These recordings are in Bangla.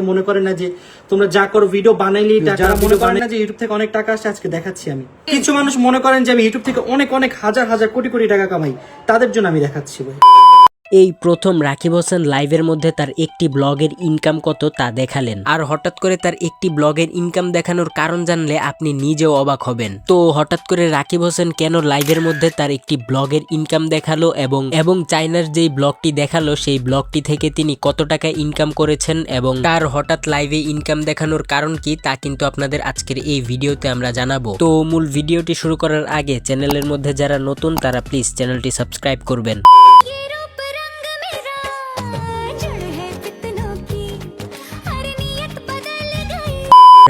মনে করেন না যে তোমরা যা করো ভিডিও বানাইলেই টাকা, মনে করেন না যে ইউটিউব থেকে অনেক টাকা আসছে, আজকে দেখাচ্ছি আমি। কিছু মানুষ মনে করেন যে আমি ইউটিউব থেকে অনেক অনেক হাজার হাজার কোটি কোটি টাকা কামাই, তাদের জন্য আমি দেখাচ্ছি ভাই। এই প্রথম রাকিব হোসেন লাইভের মধ্যে তার একটি ব্লগের ইনকাম কত তা দেখালেন। আর হঠাৎ করে তার একটি ব্লগের ইনকাম দেখানোর কারণ জানলে আপনি নিজেও অবাক হবেন। তো হঠাৎ করে রাকিব হোসেন কেন লাইভের মধ্যে তার একটি ব্লগের ইনকাম দেখালো এবং চায়নার যেই ব্লগটি দেখালো সেই ব্লগটি থেকে তিনি কত টাকা ইনকাম করেছেন এবং তার হঠাৎ লাইভে ইনকাম দেখানোর কারণ কি তা কিন্তু আপনাদের আজকের এই ভিডিওতে আমরা জানাবো। তো মূল ভিডিওটি শুরু করার আগে চ্যানেলের মধ্যে যারা নতুন তারা প্লিজ চ্যানেলটি সাবস্ক্রাইব করবেন।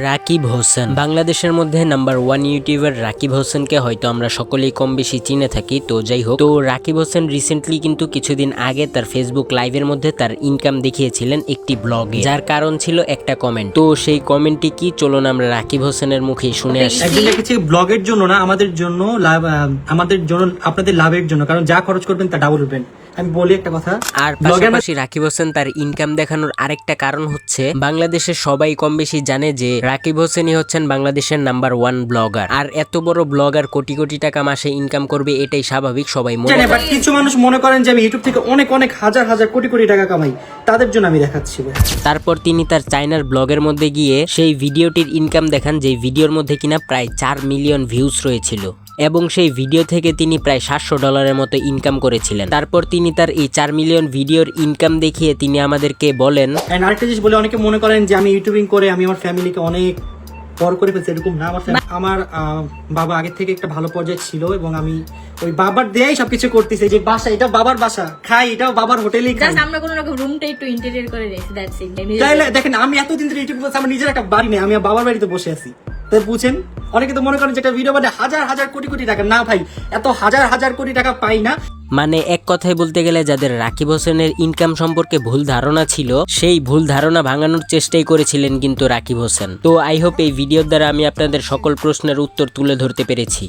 রাকিব হোসেন বাংলাদেশের মধ্যে নাম্বার 1 ইউটিউবার রাকিব হোসেনকে হয়তো আমরা সকলেই কম বেশি চিনে থাকি। তো যাই হোক, তো রাকিব হোসেন রিসেন্টলি কিন্তু কিছুদিন আগে তার ফেসবুক লাইভের মধ্যে তার ইনকাম দেখিয়েছিলেন একটি ব্লগে, যার কারণ ছিল একটা কমেন্ট। তো সেই কমেন্টটি কি, চলুন আমরা রাকিব হোসেনের মুখেই শুনে আসি। একদিন লিখেছি ব্লগের জন্য না, আমাদের জন্য লাভ, আমাদের জন্য আপনাদের লাভের জন্য, কারণ যা খরচ করবেন তা ডাবল উঠবেন। আমি বলি একটা কথা, আর পাশাপাশি রাকিব হোসেন তার ইনকাম দেখানোর আরেকটা কারণ হচ্ছে বাংলাদেশের সবাই কম বেশি জানে যে রাকিব হোসেনই হচ্ছেন বাংলাদেশের নাম্বার 1 ব্লগার। আর এত বড় ব্লগার কোটি কোটি টাকা মাসে ইনকাম করবে এটাই স্বাভাবিক, সবাই মনে করে। বাট কিছু মানুষ মনে করেন যে আমি ইউটিউব থেকে অনেক অনেক হাজার হাজার কোটি কোটি টাকা কামাই, তাদের জন্য আমি দেখাচ্ছি ভাই। তারপর তিনি তার চায়নার ব্লগের মধ্যে গিয়ে সেই ভিডিওটির ইনকাম দেখান, যে ভিডিওর মধ্যে কিনা প্রায় 4 মিলিয়ন ভিউজ রয়েছিল এবং সেই ভিডিও থেকে তিনি প্রায় $700 মতো ইনকাম করেছিলেন। তারপর তিনি তার এই 4 মিলিয়ন ভিডিওর ইনকাম দেখিয়ে তিনি আমাদেরকে বলেন, আরেকটা জিনিস বলে, অনেকে মনে করেন যে আমি ইউটিউবিং করে আমি আমার ফ্যামিলিকে অনেক বড় করে ফেলছি, এরকম না। আমার বাবা আগে থেকে একটা ভালো পর্যায়ে ছিল এবং আমি ওই বাবার দেয়াই সবকিছু করতেছি। যে বাসা, এটা বাবার বাসা, খাই এটাও বাবার হোটেলেই খাই। আমরা কোনো রকম রুমটা একটু ইন্টেরিয়র করে রেখেছি, দ্যাটস ইট। তাইলে দেখেন, আমি এতদিন ধরে ইউটিউব করছি, আমার নিজের একটা বাড়ি নেই, আমি বাবার বাড়িতে বসে আছি। তাই বুঝছেন, অনেকে তো মনে করেন যে একটা ভিডিও মানে হাজার হাজার কোটি কোটি টাকা। না ভাই, এত হাজার হাজার কোটি টাকা পাই না। মানে এক কথায় বলতে গেলে যাদের রাকিব হোসেনের ইনকাম সম্পর্কে ভুল ধারণা ছিল, সেই ভুল ধারণা ভাঙানোর চেষ্টাই করেছিলেন কিন্তু রাকিব হোসেন। তো আই হোপ এই ভিডিওর দ্বারা আমি আপনাদের সকল প্রশ্নের উত্তর তুলে ধরতে পেরেছি।